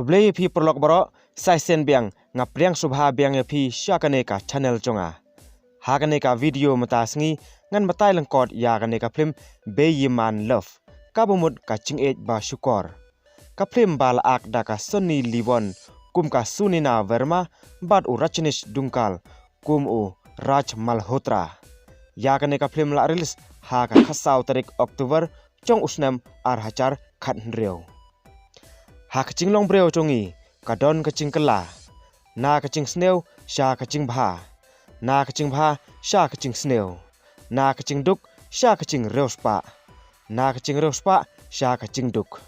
Kublai phi prolog baro sai sen biang ngapriang subha biang phi syakane ka channel chonga. Hagane ka video mata sngi ngan matai lengkot ya gane ka film Beyiman Love. Kabumut ka chingej ba syukor. Ka film bal ak da ka Sunny Liwon kum ka Sunina Verma bad u Rajneesh Dunkal kum u Raj Malhotra. Ya gane ka film la rilis ha ka khasau tarik Oktober chong usnam ar hachar khat reu. Ha kaching long breu chongi kadon kaching kala na kaching sneu sha kaching bha na kaching bha sha kaching sneu na kaching duk sha kaching reuspa na kaching reuspa sha kaching duk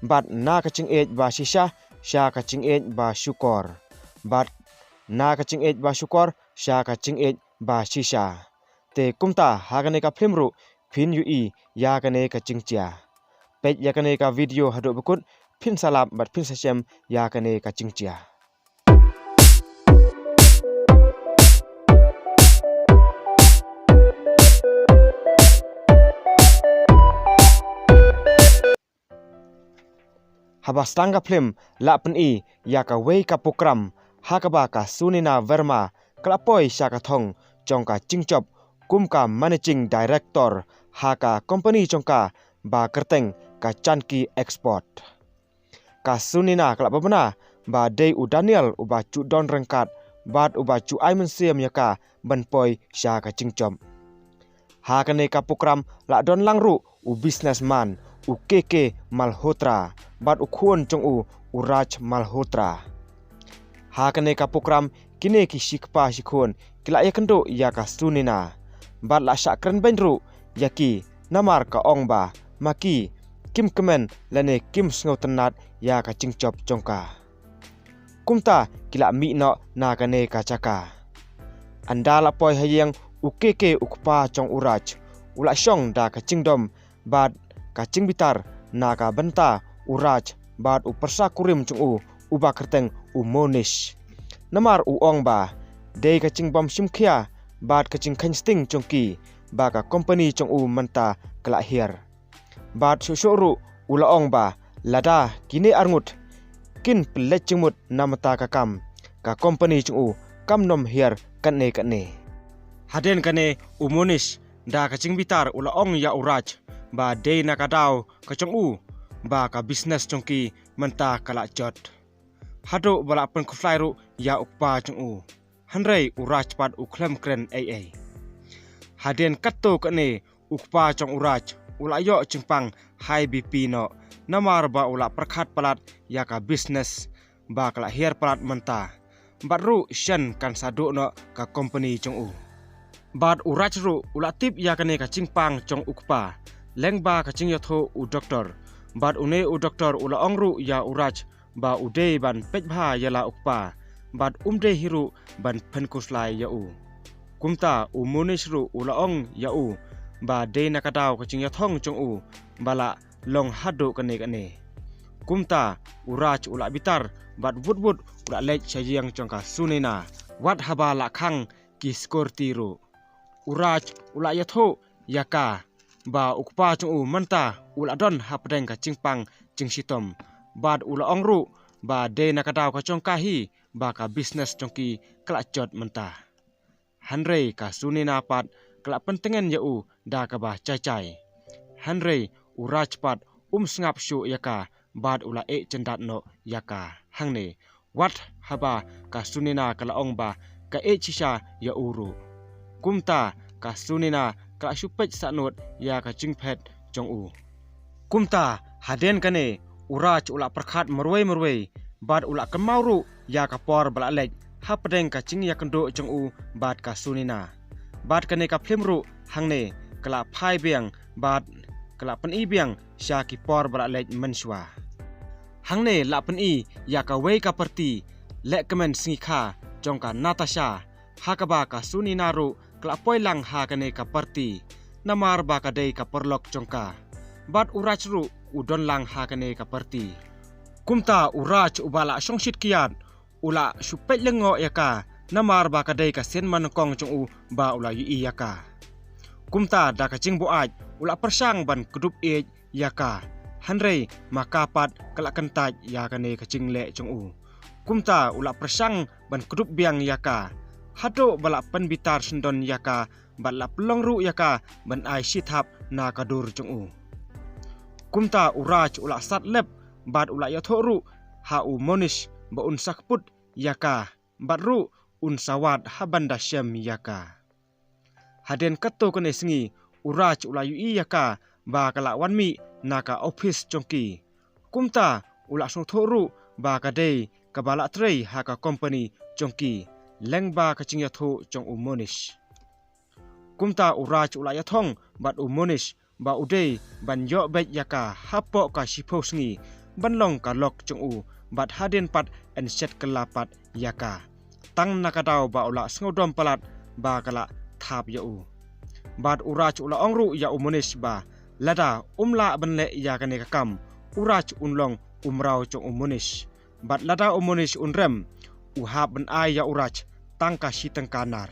bat na kaching ej ba shisha sha kaching ej ba syukor bat na kaching ej ba syukor sha kaching ej ba shisha te kumta hagane ka film ru phin yu i ya kane kaching chia pej ya kane ka video hadu bekut pin salap bat pin sasem ya kane kaching chia. Habas tangga film la pen i ya ka wei ka program hakaba ka Sunina Verma klapoi syaka thong chongka chingchop kum ka managing director haka company chongka ba kerteng ka Chanki Export. Ka Sunina kelak babena ba Day u Daniel u ba cu don rengkat bat u ba cu Aiman Siam yaka banpoi sya ka cingcom. Ha kane ka program la don langru u businessman u KK Malhotra bat u khun chong u Raj Malhotra. Ha kane ka program kine ki shikpa shikhun kila ya kendo ya ka Sunina bat la syakren benru yaki namar ka ong ba maki Kim Kemen lane Kim Sngow Tenat ya ka cingcop chongka. Kumta kila mi no na kane ka caka. Anda la poi hayang ukeke ukpa chong uraj. Ula syong da ka cingdom bad ka cingbitar na ka benta uraj bad u persa kurim chung u uba kerteng u monish. Namar u ong ba dei ka cingbom simkhia bad ka cing khansting chongki ba ka company chong u manta kala hier. Bat syusuru ula ong ba lada kini arngut kin pelet cengmut namata kakam ka company chung kam nom hier kane haden kane umonish da ka cingbitar ula ong ya uraj ba dei nakadaw ka chung ba ka business chongki menta kala jot hado bala pen kuflairu ya ukpa chung hanrei uraj pat uklem kren ai haden katto kane ukpa chong uraj ula yo cingpang high BP no namar ba ula perkhat palat ya ka business ba kala hier palat menta batru shen kan sadu no ka company chong bat uraj ru ula tip ya kane ka cingpang chong ukpa lengba ka cing yotho u doktor bat une u doktor ula ongru ya uraj ba ude ban pejbha yala ukpa bat umde hiru ban penkuslai ya kumta umunishru ula ong ya ba dei nakadaw ka cing yathong chong bala long hado kane kumta uraj ula bitar bat vutvut ula lech sayang chongka Sunina wat haba la khang ki skorti ru uraj ula yatho yaka ba ukpa chong manta ula don hapdeng ka cingpang cingsitom bat ula ongru ba dei nakadaw ka chongka hi ba ka business chongki klachot menta hanrei ka Sunina pat kelak pentengan yau da ka ba cai hanrei uraj pat sngap syu yaka bad ula cendat no yaka hangne wat haba ka Sunina kala ong ba ka chisha ya uru kumta ka Sunina ka syupej sanut ya ka cingphet chong kumta haden kane uraj ula perkhat merwei bad ula kemauru ya ka por bala lek hapdeng ka cing ya kendo chong bad ka Sunina bat kane ka film ru hangne kala phai biang bat kala pen i biang sya ki por bra lej menswa hangne la pen i ya ka wei ka parti le kemen singi kha jongka Natasha hakaba ka Sunina ru kala poilang ha kane ka parti namar ba ka dei ka perlok jongka bat uraj ru udon lang ha kane ka parti kumta uraj ubala songsit kiat ula supet lengo yaka namar ba kadai ka sen manokong chung ba ula yi yaka kumta da ka cingbo aj ula persang ban kudup e yaka Hanrei makapat kelak kentaj ya kane kacing le jong u. Kumta ulak persang ban grup biang yaka. Hado balak penbitar sendon yaka balak pelong ru yaka ban ai sithap na kadur jong u. Kumta uraj ulak sat lep bad ulak yathoru ha u monish ba un sakput yaka bad ru un sawat habanda shem yaka. Haden kato kane singi uraj ulak yu yaka ba kalak wanmi naka office jongki. Kumta ulak song thoru ba kadei kabala trei haka company jongki lengba kacing yatho jong u monish. Kumta uraj ulak yathong bad u monish ba udei ban yo bet yaka hapo ka shipo sngi banlong ka lok jong u bad haden pat en set kelapat yaka tang nakadau ba ulak sngodom palat ba kala thap ya u bad uraj ulak ongru ya u monish ba lada umla banle ya kane kakam uraj unlong umrau jong u monish bad lada u monish unrem uhab ban ai ya uraj tangka siteng kanar.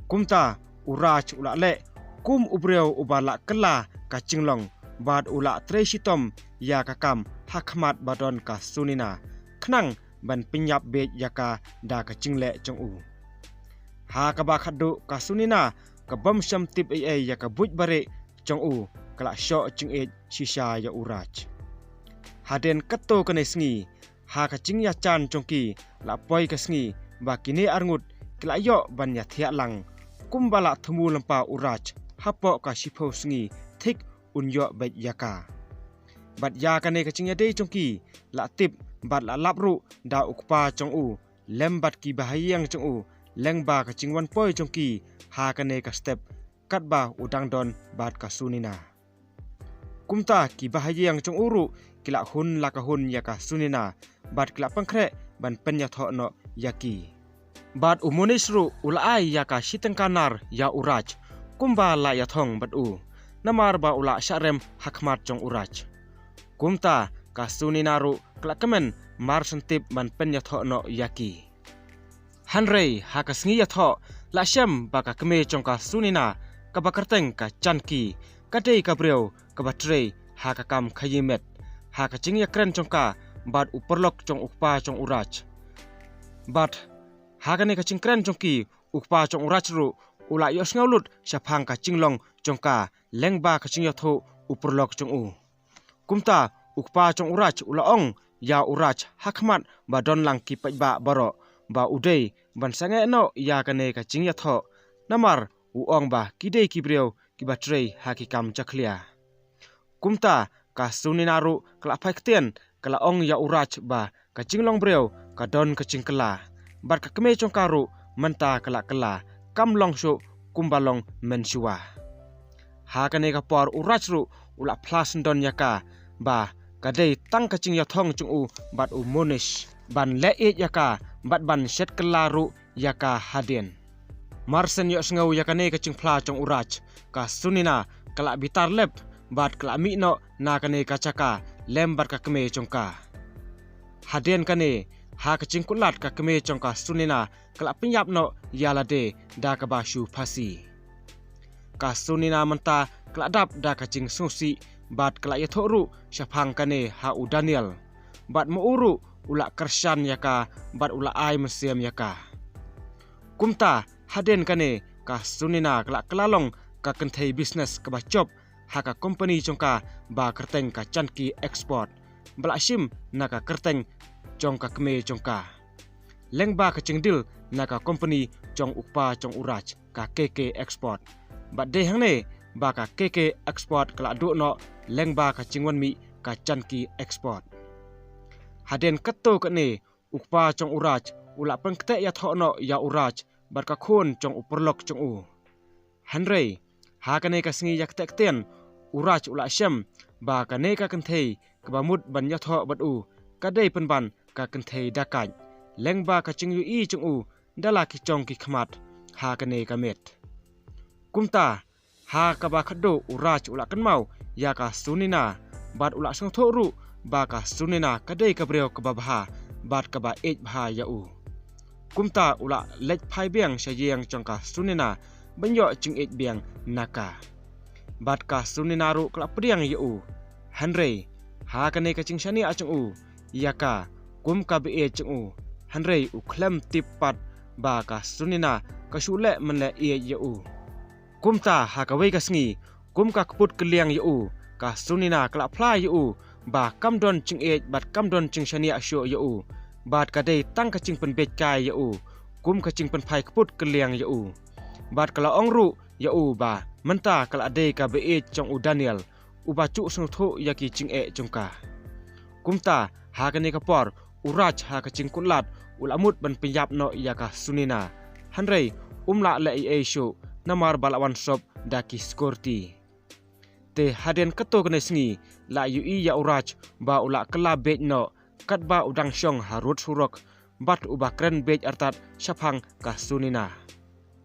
Kumta uraj ulak le kum ubreu ubala kela ka cinglong bad ulak tresitom ya kakam hakmat badon ka sunina knang ban pinyap bet yaka da ka cingle jong u. Ha ka ba khadu ka sunina ka bom syam tip ai ya ka buj bare jong u kala syo cing e sisa ya uraj. Haden kato kane sngi ha ka cing ya chan jongki la poi ka sngi ba kini arngut kala yo ban ya thia lang kumbala thumu lampa uraj hapo ka shipo sngi thik unyo bet yaka. Bat yaka ne kacing yade jongki la tip bat la lapru da ukpa jong u lembat ki bahayang jong u lengba kacing wan poi jongki ha kane ka step katba udang don bat ka sunina. Kumta ki bahayang jong uru kila hun la ka hun yaka sunina bat kila pangkre ban penya tho no yaki. Bat umunisru ulai yaka siteng kanar ya uraj kumba la yathong bat u namar ba ula syarem hakmat jong uraj. Kumta ka suninaru klakamen mar sentip ban penya tho no yaki. Hanrei haka sngi yatho la syam ba ka keme jong ka sunina ka bakarteng ka chanki ka dei ka breu ka batrei haka kam khayimet haka cing yakren jong ka bad uperlok jong ukpa jong uraj. Bad haka ne ka cingkren jong ki ukpa jong uraj ru ula yos ngaulut syapang ka cinglong jong ka lengba ka cing yatho uperlok jong u. Kumta ukpa jong uraj ula ong ya uraj hakmat ba don lang ki pajba baro ba udei ban sange no ya kane ka cing yatho namar uong ba kidei ki breu ki batrei hakikam chaklia. Kumta ka suninaru kala paikten kala ong ya uraj ba ka cinglong breu ka don ka cingkela bar ka keme congkaru menta kala kala kam longsho kumbalong mensua. Ha kane ka por uraj ru ula plas don yaka ba kadei tang ka cing yathong chung u bat u monish ban le e yaka bat ban set kelaru yaka haden. Marsen yo sngau yakane ka cing pla jong uraj ka sunina kala bitar lep bat kala mi no na kane ka chaka lembar ka keme jongka. Haden kane ha ka cing kulat ka keme jongka sunina kala pinyap no yalade da ka basu phasi. Ka sunina menta kala dap da ka cing susi bat kala yathoru syapang kane ha u Daniel bat mo uru ula kershan yaka bat ula ai mesem yaka. Kumta haden kane ka sunina kala kelalong ka kenthei business ka bachop haka company jongka ba kerteng ka chanki export balasim naka kerteng jongka keme jongka lengba ka cingdil naka company jong ukpa jong uraj ka KK export ba de hangne ba ka KK export kala du no lengba ka cingwan mi ka chanki export. Haden kato kane ukpa jong uraj ula pengkte ya tho no ya uraj bar ka khon jong uperlok jong u. Hanrei ha kane ka sngi yak tek ten uraj ula syam ba kane ka kenthei ka bamut ban ya tho bat u ka dei penban ka kenthei dakaj lengba ka cingyu i jong u dala ki jong ki khmat ha kane ka met. Kumta ha ka ba khado uraj ula kanmau ya ka sunina bat ula sang thoru ba ka sunina ka dei ka breu ka babha bat ka ba ej bha ya u. Kumta ula lej phai biang sayeng jong ka sunina banyo cing ej biang naka bat ka sunina ru kala priang ya u. Henry hakane ka ching shani achung u yaka kum ka be chung u Henry u klem tipat ba ka sunina ka shule menle e ye u kumta hakawei ka sngi kum ka kput kliang ye u ka sunina kla phla ye u ba kamdon ching e bat kamdon ching shani asho ye u bat ka dei tang ka ching pen bet kai ye u kum ka ching pen phai kput kliang ye u bat kala ongru ye u ba menta kala dei ka be e chong u Daniel u ba chu sung tho yaki ching e chungka kumta hakane ka por uraj ha ka ching kulat ulamut ban penyap no yaka sunina Henry umla le e show namar balawan shop daki skorti te haden kato kene sngi la yu ya uraj ba ula kala bej no kat ba udang shong harut surok bat uba kren bej artat shapang ka sunina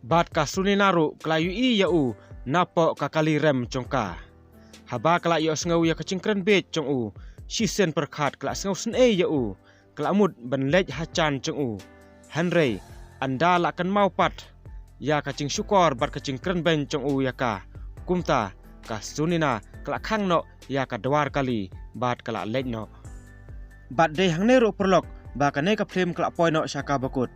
bat ka sunina ru kala yu ya u napo ka kali rem chongka haba kala yo sngo ya ka chingkren bej chong u shisen perkhat kala sngo sn e ya u kala mut ban lej hachan chong u Henry anda la kan mau pat ya ka ching syukor bat ka ching kren ben chong u ya ka kumta ka sunina kala khang no ya ka dwar kali bat kala lej no bat de hangne ro prolok ba ka ne ka flem kala poi no shaka bakut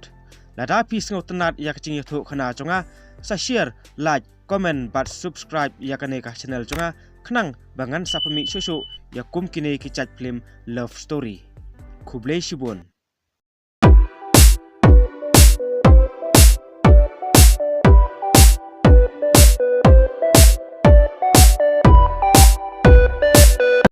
lada pi sngo tanat ya ka ching yathu khana chonga sa share like comment bat subscribe ya ka ne ka channel chonga khnang bangan sapami shosho ya kum kine ki chat film love story khublei shibun